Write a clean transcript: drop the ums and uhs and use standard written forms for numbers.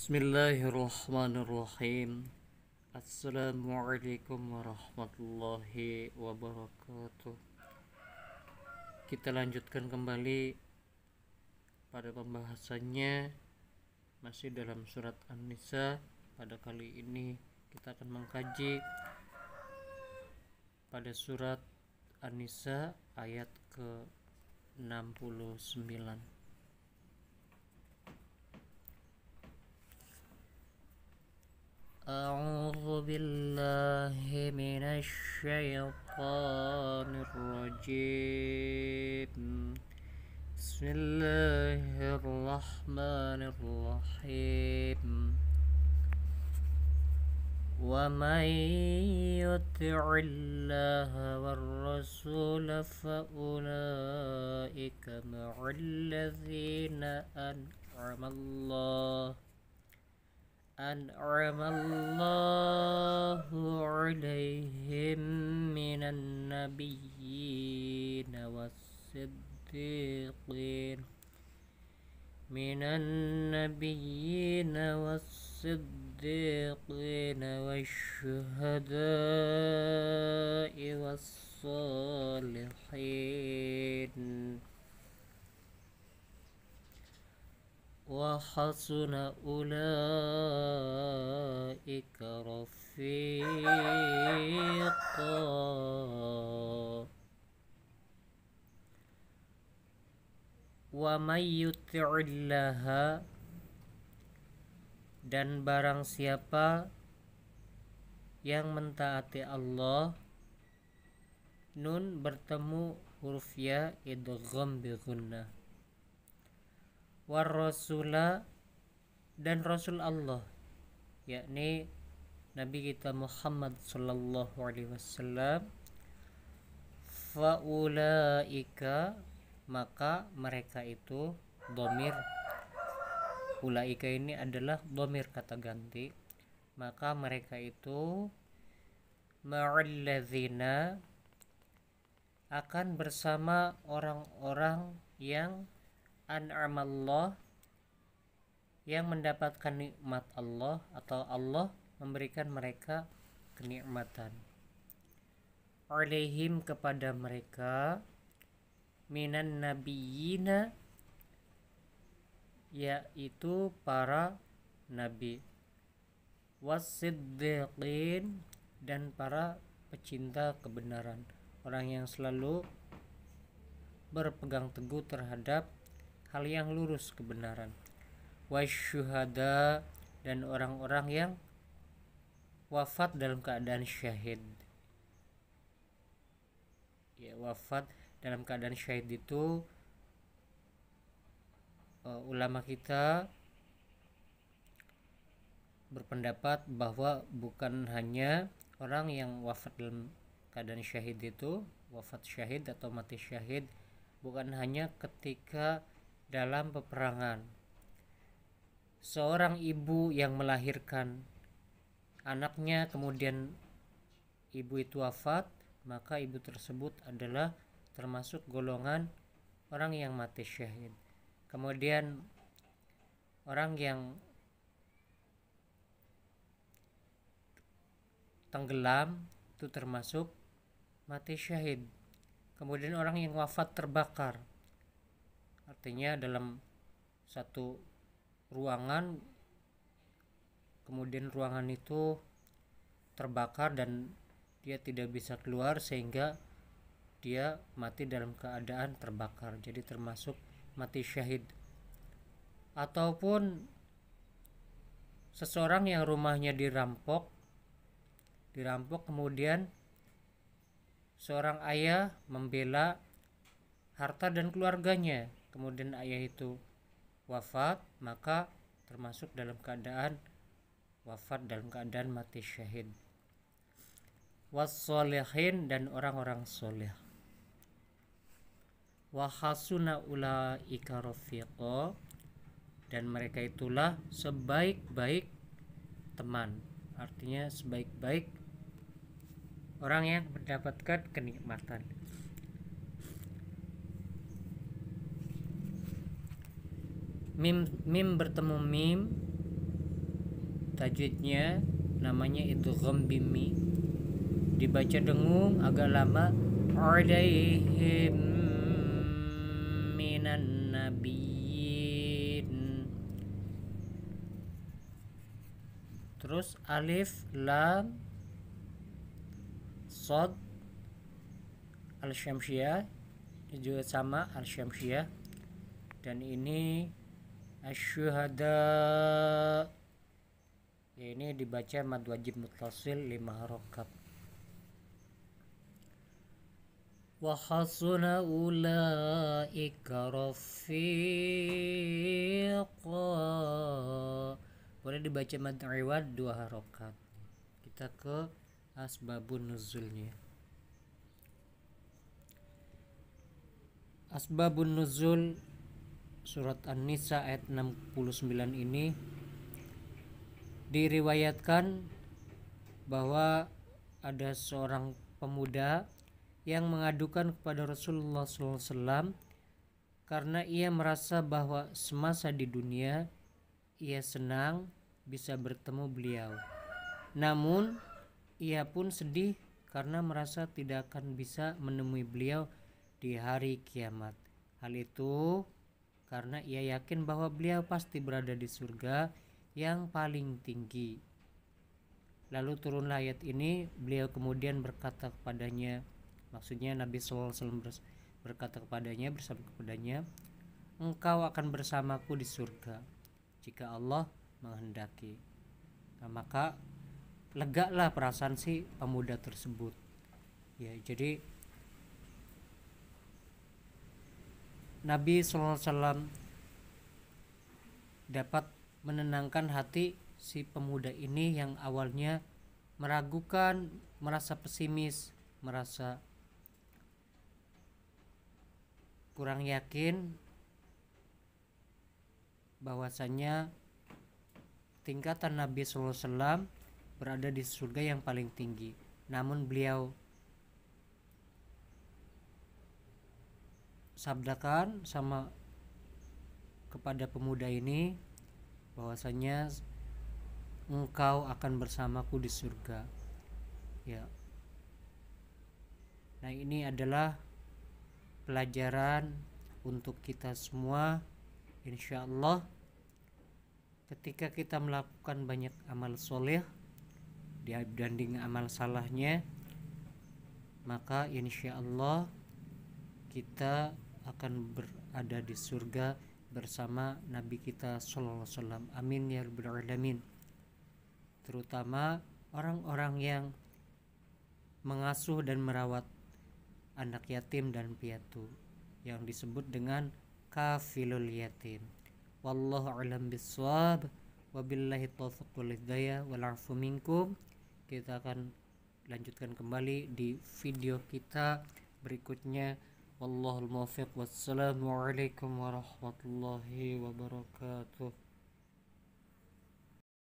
Bismillahirrahmanirrahim. Assalamualaikum warahmatullahi wabarakatuh. Kita lanjutkan kembali pada pembahasannya, masih dalam surat An-Nisa. Pada kali ini kita akan mengkaji pada surat An-Nisa ayat ke-69. أعوذ بالله من الشيطان الرجيم بسم الله الرحمن الرحيم ومن يطع الله والرسول فأولئك مع الذين أنعم الله عليهم من النبيين والصديقين والشهداء والصالحين وحسن أولئك رفيقا ومن يطع الله, dan barang siapa yang mentaati Allah. Nun bertemu huruf ya idgham bi gunnah. War rasula, dan Rasul Allah, yakni Nabi kita Muhammad sallallahu alaihi wasallam. Faulaika, maka mereka itu, dhamir ulaika ini adalah dhamir kata ganti, maka mereka itu ma'alladzina, akan bersama orang-orang yang an'amallah, yang mendapatkan nikmat Allah atau Allah memberikan mereka kenikmatan, alaihim kepada mereka, minan nabiyina, yaitu para nabi, wassiddiqin, dan para pecinta kebenaran, orang yang selalu berpegang teguh terhadap hal yang lurus kebenaran, wasyuhada, dan orang-orang yang wafat dalam keadaan syahid. Ya, wafat dalam keadaan syahid itu ulama kita berpendapat bahwa bukan hanya orang yang wafat dalam keadaan syahid itu, wafat syahid atau mati syahid, bukan hanya ketika dalam peperangan. Seorang ibu yang melahirkan anaknya, kemudian ibu itu wafat, maka ibu tersebut adalah termasuk golongan orang yang mati syahid. Kemudian orang yang tenggelam itu termasuk mati syahid. Kemudian orang yang wafat terbakar, artinya dalam satu ruangan, kemudian ruangan itu terbakar dan dia tidak bisa keluar sehingga dia mati dalam keadaan terbakar, jadi termasuk mati syahid. Ataupun seseorang yang rumahnya dirampok kemudian seorang ayah membela harta dan keluarganya, kemudian ayah itu wafat, maka termasuk dalam keadaan wafat dalam keadaan mati syahid. Wassolihin, dan orang-orang soleh. Wahasuna ulaika rafiqa, dan mereka itulah sebaik-baik teman, artinya sebaik-baik orang yang mendapatkan kenikmatan. Mim bertemu mim tajwidnya namanya idgham bimi, dibaca dengung agak lama. Alaihim minan nabiyyin. Terus alif lam sod al-syamsiyah juga sama al-syamsiyah, dan ini asyuhada, ya ini dibaca mad wajib muttasil 5 harokat. Wa hasuna ulaika rafiqa, boleh dibaca mad iwad 2 harokat. Kita ke asbabun nuzulnya. Asbabun nuzul surat An-Nisa ayat 69 ini diriwayatkan bahwa ada seorang pemuda yang mengadukan kepada Rasulullah SAW karena ia merasa bahwa semasa di dunia ia senang bisa bertemu beliau, namun ia pun sedih karena merasa tidak akan bisa menemui beliau di hari kiamat. Hal itu karena ia yakin bahwa beliau pasti berada di surga yang paling tinggi. Lalu turunlah ayat ini, beliau kemudian berkata kepadanya, maksudnya Nabi SAW berkata kepadanya, bersabda kepadanya, engkau akan bersamaku di surga jika Allah menghendaki. Nah, maka legalah perasaan si pemuda tersebut. Ya, jadi Nabi SAW dapat menenangkan hati si pemuda ini yang awalnya meragukan, merasa pesimis, merasa kurang yakin bahwasanya tingkatan Nabi SAW berada di surga yang paling tinggi. Namun beliau sabdakan sama kepada pemuda ini bahwasanya engkau akan bersamaku di surga. Ya. Nah, ini adalah pelajaran untuk kita semua. Insyaallah ketika kita melakukan banyak amal soleh dibanding amal salahnya, maka insyaallah kita akan berada di surga bersama Nabi kita sallallahu alaihi wasallam. Amin ya rabbal alamin. Terutama orang-orang yang mengasuh dan merawat anak yatim dan piatu yang disebut dengan kafilul yatim. Wallahu a'lam bissawab. Wabillahi taufiq wal hidayah wal afu minkum. Kita akan lanjutkan kembali di video kita berikutnya. Wallahul muwaffiq. Wassalamualaikum warahmatullahi wabarakatuh.